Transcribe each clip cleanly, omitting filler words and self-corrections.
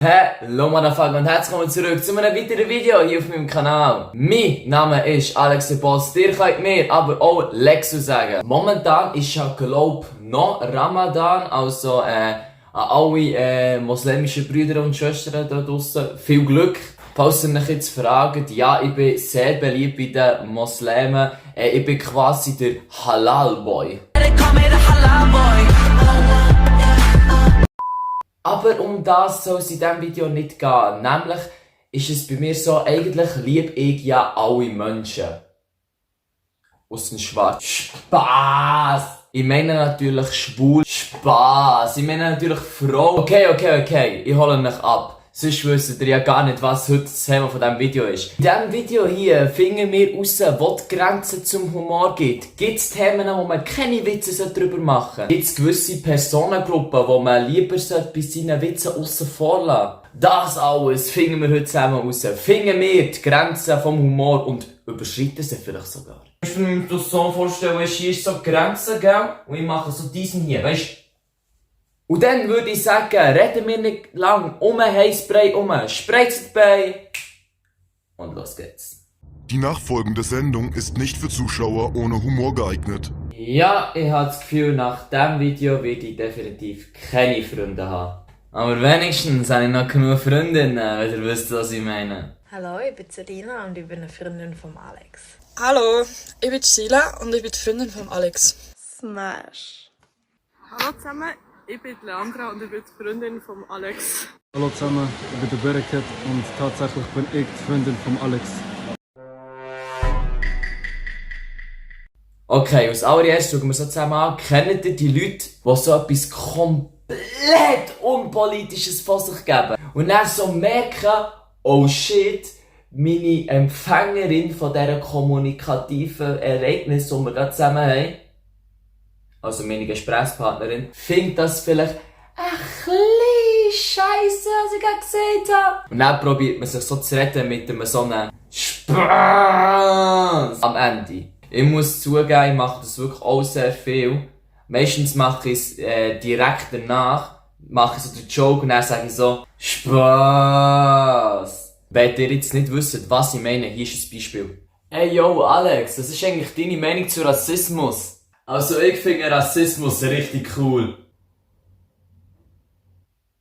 Hallo Motherfucker und herzlich willkommen zurück zu einem weiteren Video hier auf meinem Kanal. Mein Name ist Alex der Boss, ihr könnt mir aber auch Lexu sagen. Momentan ist ja glaub noch Ramadan, also an alle muslimischen Brüder und Schwestern da draussen viel Glück. Falls ihr euch jetzt fragt, ja, ich bin sehr beliebt bei den Muslimen, ich bin quasi der Halal-Boy. Aber um das soll es in diesem Video nicht gehen. Nämlich ist es bei mir so, eigentlich liebe ich ja alle Menschen. Ausser Schwarz. Spaß! Ich meine natürlich schwul. Spaß! Ich meine natürlich Frau. Okay. Ich hole mich ab. Sonst wisst ihr ja gar nicht, was heute das Thema von diesem Video ist. In diesem Video hier finden wir raus, wo die Grenzen zum Humor gibt. Gibt es Themen, wo man keine Witze darüber machen sollte? Gibt es gewisse Personengruppen, wo man lieber bei seinen Witzen aussen vor lassen? Das alles finden wir heute zusammen raus. Finden wir die Grenzen vom Humor und überschreiten sie vielleicht sogar. Ich kann mir das so vorstellen, hier ist so die Grenze, gell? Und ich mache so diesen hier, weißt du? Und dann würde ich sagen, reden wir nicht lang Heißbrei spreizt bei und los geht's. Die nachfolgende Sendung ist nicht für Zuschauer ohne Humor geeignet. Ja, ich habe das Gefühl, nach diesem Video werde ich definitiv keine Freunde haben. Aber wenigstens habe ich noch genug Freundinnen, wenn ihr wisst, was ich meine. Hallo, ich bin Selina und ich bin eine Freundin von Alex. Hallo, ich bin Sheila und ich bin die Freundin von Alex. Smash. Hallo zusammen, ich bin Leandra und ich bin die Freundin von Alex. Hallo zusammen, ich bin der Bereket und tatsächlich bin ich die Freundin von Alex. Okay, als allererstes schauen wir so zusammen an. Kennt ihr die Leute, die so etwas komplett Unpolitisches von sich geben? Und dann so merken, oh shit, meine Empfängerin von dieser kommunikativen Ereignis, die wir gerade zusammen haben, also meine Gesprächspartnerin, findet das vielleicht ein bisschen scheisse, was ich gerade gesagt habe. Und dann probiert man sich so zu retten mit einem so einem Spaß am Ende. Ich muss zugeben, ich mache das wirklich auch sehr viel. Meistens mache ich es direkt danach, mache ich so den Joke und dann sage ich so Spaß. Wenn ihr jetzt nicht wisst, was ich meine, hier ist ein Beispiel. Hey yo Alex, was ist eigentlich deine Meinung zu Rassismus? Also ich finde Rassismus richtig cool.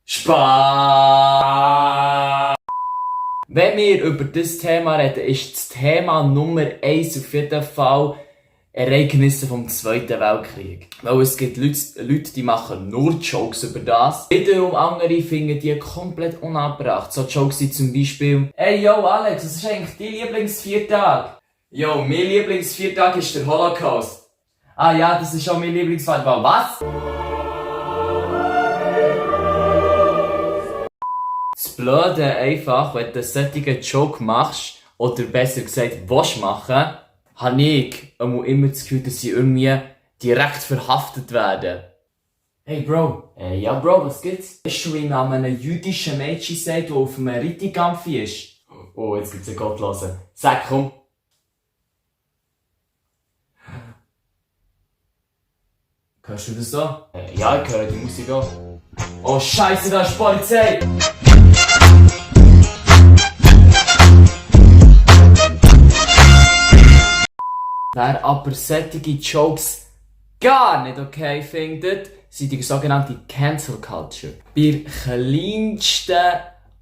Spaß. Wenn wir über das Thema reden, ist das Thema Nummer 1 auf jeden Fall Ereignisse vom Zweiten Weltkrieg. Weil es gibt Leute, die machen nur Jokes über das. Wiederum andere finden die komplett unabbracht. So Jokes wie zum Beispiel: Hey yo Alex, was ist eigentlich dein Lieblingsviertag? Yo, mein Lieblingsviertag ist der Holocaust. Ah ja, das ist auch mein Lieblingsfall. Was? Das Blöde einfach, wenn du einen solchen Joke machst, oder besser gesagt, willst machen, habe ich immer das Gefühl, dass sie irgendwie direkt verhaftet werden. Hey Bro. Ja Bro, was gibt's? Weißt du, wie man einem jüdischen Mädchen sagt, der auf einem Rittigampfi ist? Oh, jetzt gibt's einen Gottlosen. Sag, komm. Hörst du das so? Ja, ich höre die Musik auch. Oh Scheiße, da ist die Polizei! Wer aber solche Jokes gar nicht okay findet, sind die sogenannte Cancel Culture. Bei der kleinsten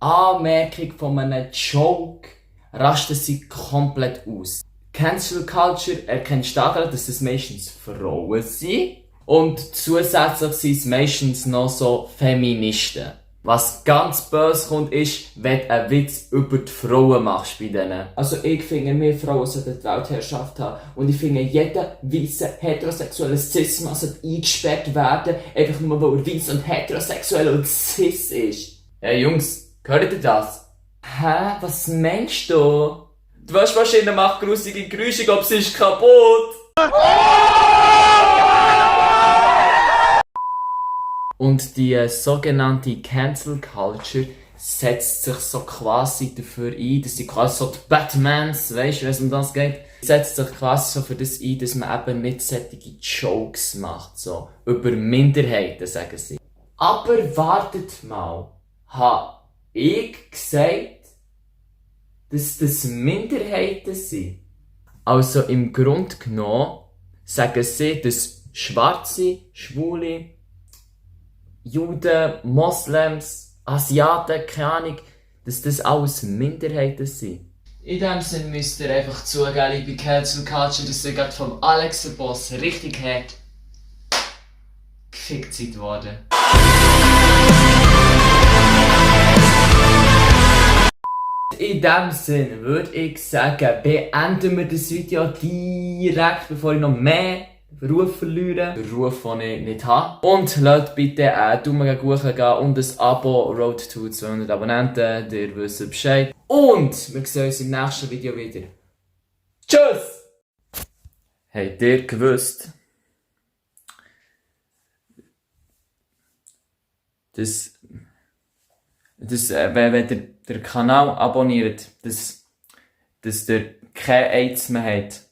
Anmerkung von einem Joke rasten sie komplett aus. Cancel Culture erkennst du daran, dass es meistens Frauen sind. Und zusätzlich sind es meistens noch so Feministen. Was ganz böse kommt, ist, wenn du einen Witz über die Frauen machst bei denen. Also ich finde, wir Frauen sollten die Weltherrschaft haben. Und ich finde, jeder weisse heterosexuelle Cis-Mann sollte eingesperrt werden, einfach nur weil er weiss und heterosexuell und cis ist. Hey Jungs, hört ihr das? Hä? Was meinst du? Die Waschmaschine macht grusige Geräusche, ich glaube, sie ist kaputt. Und die sogenannte Cancel Culture setzt sich so quasi dafür ein, dass sie quasi so die Batmans, weisst du, wenn es um das geht, setzt sich quasi so für das ein, dass man eben nicht solche Jokes macht, so über Minderheiten, sagen sie. Aber wartet mal, ich gesagt, dass das Minderheiten sind? Also im Grunde genommen sagen sie, dass Schwarze, Schwule, Juden, Moslems, Asiaten, keine Ahnung, dass das alles Minderheiten sind. In dem Sinne müsst ihr einfach zugeben, liebe Cancel Culture, dass ihr gerade vom Alex der Boss richtig hart gefickt seid worden. In dem Sinne würde ich sagen, beenden wir das Video direkt, bevor ich noch mehr Ruf verliere. Den Ruf, den ich nicht habe. Und lasst bitte einen Daumen gegen hoch gehen und ein Abo. Road to 200 Abonnenten. Ihr wisst Bescheid. Und wir sehen uns im nächsten Video wieder. Tschüss! Habt ihr gewusst, dass wenn ihr den Kanal abonniert, dass ihr kein AIDS mehr habt?